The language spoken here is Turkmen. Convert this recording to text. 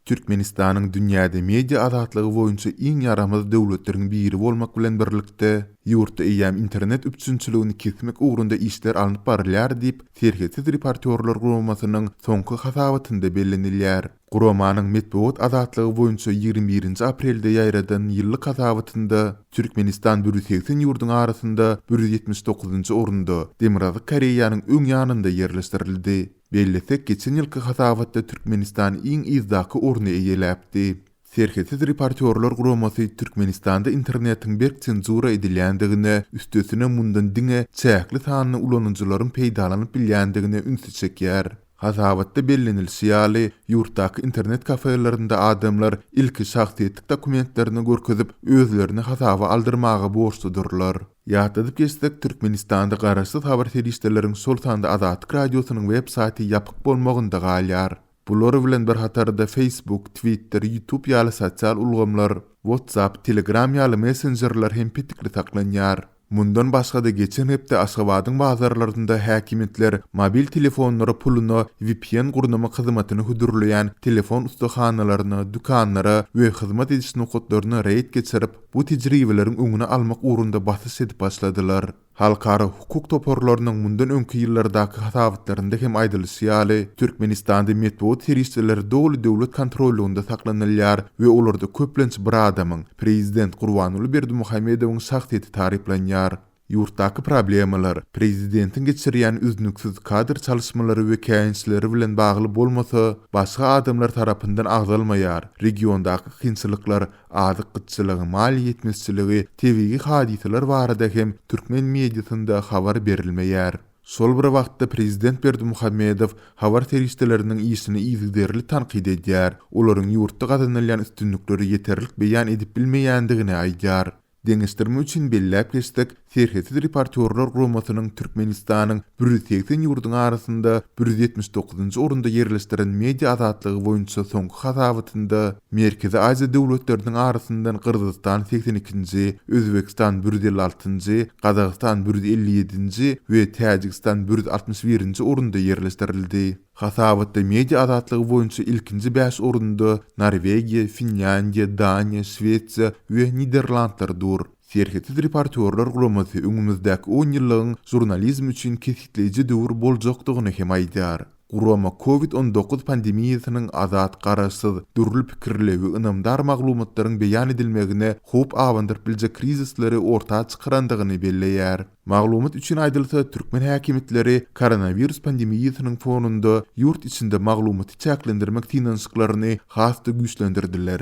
Türkmenistanyň dünýäde media azatlygy boýunça iň ýaramaz döwletleriň biri bolmak bilen birlikde ýurtda eýäm internet üçünçiligini kesmek ugrunda işler alınıp barylýar diýip Serhetiz reporterler guramasynyň soňky hasabatynda bellenilýär. Guramanyň medeniýet azatlygy boýunça 21 aprelde ýaýradan ýyllyk hasabatynda Türkmenistan 180 ýurdun arasynda 179-njy orunda Demirazly Koreýanyň öň ýanynda ýerleşdirildi. Bellesek geçen ýylky hasabatda Türkmenistan iň izdaky orny eýeläpdi. Serhetiz reporterler guramasy Türkmenistanda internetiň berk senzura edilýändigine, üstesine mundan diňe çäkli sanly ulanjylaryň peýdalanyp bilýändigine ünsü çekýär. Hasabatda bellenilýär, ýurtdaky internet kafelerinde adamlar ilki şahsiýetlik dokumentlerini görkezip özlerini hasaba aldyrmagy borçludurlar. Ýatydyp geçsek Türkmenistanda garaşsyz habar serişdeleriň sol sanda Azatlyk radiosynyň web saýty ýapyk bolmagynda galýar. Bular bilen bir hatarda Facebook, Twitter, YouTube ýaly sosial ulgamlar, WhatsApp, Telegram ýaly messengerler hem pitikli saklanýar. Mundan başga da geçen hepde Aşgabatyň bazarlarynda häkimetler mobil telefonlara puluny VPN gurnama hyzmatyny hudurlayan telefon ustahanalarına, dükanlara we hyzmat ediş nokatlaryna reýt geçirip bu tejribeleriň öňüne almak ugrunda basys edip başladylar. Halkara hukuk toporlarynyň mundan öňki ýyllardaky hasabatlarynda hem aýdylýar, Türkmenistanda medeniýet serişdeleri dowly döwlet kontrolünde saklanylýar we olarda köplenç bir adamyň prezident Gurbanuly Berdimuhammedowyň şahsiýeti tariflenýär. Ýurtdaky problemalar prezidentin geçirýän üznüksiz kadr çalışmalary we käýinçleri bilen bagly bolmasa, başga adamlar tarapyndan agzalmaýar. Regiondaky kynçylyklar, azyk gytçylygy, mal ýetmezçiligi, tebigi hadiseler barada hem türkmen mediasynda habar berilmeýär. Sol bir wagtda prezident Berdimuhammedow habar serişdeleriniň işini ýygyderli tanqid edýär. Olaryň ýurtda gazanylýan üstünlikleri ýeterlik beýan edip bilmeýändigini aýdýar. Deňişdirme üçin belläp geçsek, Serhetiz reporterler guramasynyň Türkmenistanyň 180 ýurdun arasynda 179-njy orunda ýerleşdiren media azatlygy boýunça soňky hasabatynda Merkezi Aziýa döwletleriniň arasyndan Kyrgyzstan 82-nji, Özbekistan 156-njy, Kazakystan 157-nji we Täjikistan 161-nji orunda ýerleşdirildi. Hasabatda media azatlygy boýunça ilkinji 5 orunda Norwegiýa, Finlandiýa, Daniýa, Şwetsiýa we Niderlandlar dur. Serhetiz reporterler guramasy öňümüzdäki 10 ýyllygyň jurnalizm üçin kesitleýiji döwür boljakdygyny hem aýdýar. Gurama COVID-19 pandemiýasynyň azat, garaşsyz, dürli pikirli we ynamdar maglumatlaryň beýan edilmegine hop awandyryp biljek krizisleri ortaga çykarandygyny belleýär. Maglumat üçin aýdylsa, türkmen häkimetleri koronavirus pandemiýasynyň fonunda ýurt içinde maglumaty çäklendirmek tinançyklaryny hasda güýçlendirdiler.